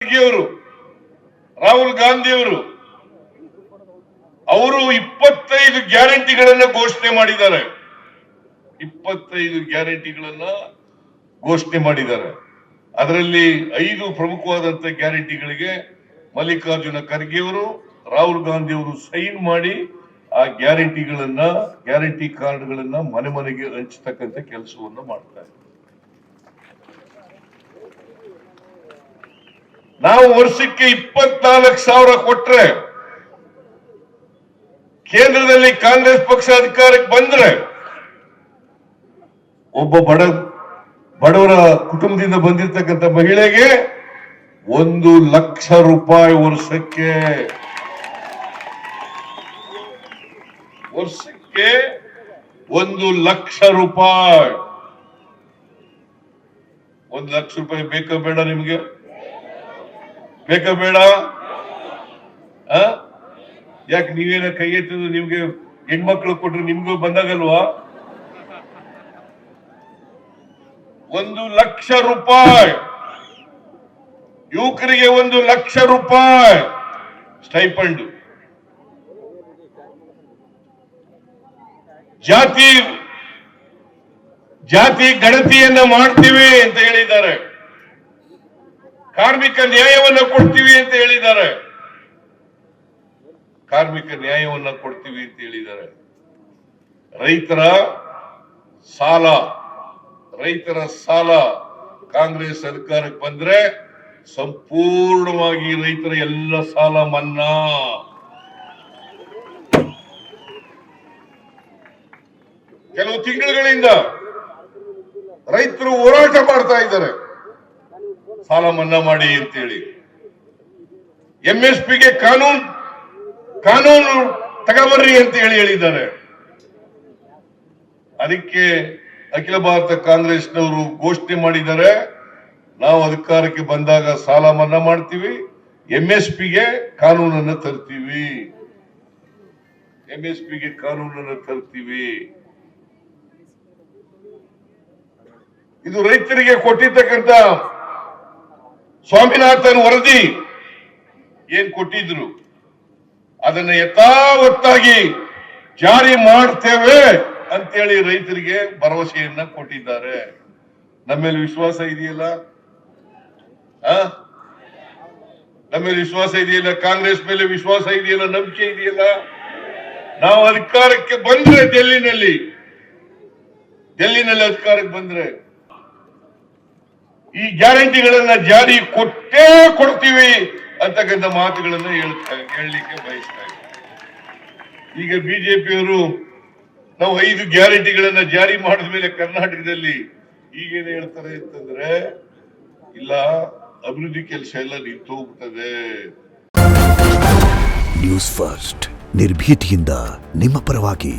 ಅವರು ರಾಹುಲ್ ಗಾಂಧಿ ಅವರು 25 ಗ್ಯಾರಂಟಿಗಳನ್ನ ಘೋಷಣೆ ಮಾಡಿದ್ದಾರೆ. 25 ಗ್ಯಾರಂಟಿಗಳನ್ನ ಘೋಷಣೆ ಮಾಡಿದ್ದಾರೆ. ಅದರಲ್ಲಿ 5 ಪ್ರಮುಖವಾದಂತ ಗ್ಯಾರಂಟಿಗಳಿಗೆ ಮಲ್ಲಿಕಾರ್ಜುನ ಖರ್ಗೆ ಅವರು, ರಾಹುಲ್ ಗಾಂಧಿ ಅವರು ಸೈನ್ ಮಾಡಿ ಆ ಗ್ಯಾರಂಟಿ ಕಾರ್ಡ್ಗಳನ್ನ ಮನೆ ಮನೆಗೆ ಹಂಚತಕ್ಕಂತ ಕೆಲಸವನ್ನು ಮಾಡ್ತಾರೆ. ನಾವು ವರ್ಷಕ್ಕೆ 24,000 ಕೊಟ್ರೆ, ಕೇಂದ್ರದಲ್ಲಿ ಕಾಂಗ್ರೆಸ್ ಪಕ್ಷ ಅಧಿಕಾರಕ್ಕೆ ಬಂದ್ರೆ ಒಬ್ಬ ಬಡವರ ಕುಟುಂಬದಿಂದ ಬಂದಿರತಕ್ಕಂಥ ಮಹಿಳೆಗೆ 1 ಲಕ್ಷ ರೂಪಾಯಿ ವರ್ಷಕ್ಕೆ 1 ಲಕ್ಷ ರೂಪಾಯಿ. 1 ಲಕ್ಷ ರೂಪಾಯಿ ಬೇಕಾ ಬೇಡ? ನಿಮ್ಗೆ ಬೇಕಾ ಬೇಡ? ಯಾಕೆ ನೀವೇನ ಕೈ ಎತ್ತಿದ್ರು ನಿಮ್ಗೆ ಹೆಣ್ಮಕ್ಳು ಕೊಟ್ರು ನಿಮ್ಗೂ ಬಂದಾಗಲ್ವಾ? 1 ಲಕ್ಷ ರೂಪಾಯಿ ಯುವಕರಿಗೆ, 1 ಲಕ್ಷ ರೂಪಾಯಿ ಸ್ಟೈಪಂಡ್. ಜಾತಿ ಗಣತಿಯನ್ನ ಮಾಡ್ತೀವಿ ಅಂತ ಹೇಳಿದ್ದಾರೆ. ಕಾರ್ಮಿಕ ನ್ಯಾಯವನ್ನ ಕೊಡ್ತೀವಿ ಅಂತ ಹೇಳಿದ್ದಾರೆ. ರೈತರ ಸಾಲ ಕಾಂಗ್ರೆಸ್ ಸರ್ಕಾರಕ್ಕೆ ಬಂದ್ರೆ ಸಂಪೂರ್ಣವಾಗಿ ರೈತರ ಎಲ್ಲ ಸಾಲ ಮನ್ನಾ. ಕೆಲವು ತಿಂಗಳುಗಳಿಂದ ರೈತರು ಹೋರಾಟ ಮಾಡ್ತಾ ಇದ್ದಾರೆ, ಸಾಲ ಮನ್ನಾ ಮಾಡಿ ಅಂತೇಳಿ. MSPಗೆ ಕಾನೂನು ತಗೋಬರ್ರಿ ಅಂತ ಹೇಳಿದ್ದಾರೆ. ಅದಕ್ಕೆ ಅಖಿಲ ಭಾರತ ಕಾಂಗ್ರೆಸ್ನವರು ಘೋಷಣೆ ಮಾಡಿದ್ದಾರೆ, ನಾವು ಅಧಿಕಾರಕ್ಕೆ ಬಂದಾಗ ಸಾಲ ಮನ್ನಾ ಮಾಡ್ತೀವಿ, MSPಗೆ ಕಾನೂನನ್ನು ತರ್ತೀವಿ. ಇದು ರೈತರಿಗೆ ಕೊಟ್ಟಿರ್ತಕ್ಕಂಥ ಸ್ವಾಮಿನಾಥನ್ ವರದಿ ಏನ್ ಕೊಟ್ಟಿದ್ರು ಅದನ್ನ ಯಥಾವತ್ತಾಗಿ ಜಾರಿ ಮಾಡ್ತೇವೆ ಅಂತೇಳಿ ರೈತರಿಗೆ ಭರವಸೆಯನ್ನ ಕೊಟ್ಟಿದ್ದಾರೆ. ನಮ್ಮ ಮೇಲೆ ವಿಶ್ವಾಸ ಇದೆಯಲ್ಲ? ಕಾಂಗ್ರೆಸ್ ಮೇಲೆ ವಿಶ್ವಾಸ ಇದೆಯಲ್ಲ? ನಂಬಿಕೆ ಇದೆಯಲ್ಲ? ನಾವು ಅಧಿಕಾರಕ್ಕೆ ಬಂದ್ರೆ ಡೆಲ್ಲಿನಲ್ಲಿ ಅಧಿಕಾರಕ್ಕೆ ಬಂದ್ರೆ ಈ ಗ್ಯಾರಂಟಿಗಳನ್ನ ಜಾರಿ ಕೊಡ್ತೀವಿ ಅಂತಕ್ಕಂಥ ಮಾತುಗಳನ್ನ ಹೇಳಲಿಕ್ಕೆ ಬಯಸ್ತಾ ಇದ್ದಾರೆ. ಈಗ ಬಿಜೆಪಿಯವರು ನಾವು 5 ಗ್ಯಾರಂಟಿಗಳನ್ನ ಜಾರಿ ಮಾಡಿದ ಮೇಲೆ ಕರ್ನಾಟಕದಲ್ಲಿ ಈಗೇನು ಹೇಳ್ತಾರೆ ಅಂತಂದ್ರೆ, ಇಲ್ಲ ಅಭಿವೃದ್ಧಿ ಕೆಲಸ ಎಲ್ಲ ನಿಂತು ಹೋಗ್ತದೆ. ನ್ಯೂಸ್ ಫಸ್ಟ್ ನಿರ್ಭೀತಿಯಿಂದ ನಿಮ್ಮ ಪರವಾಗಿ.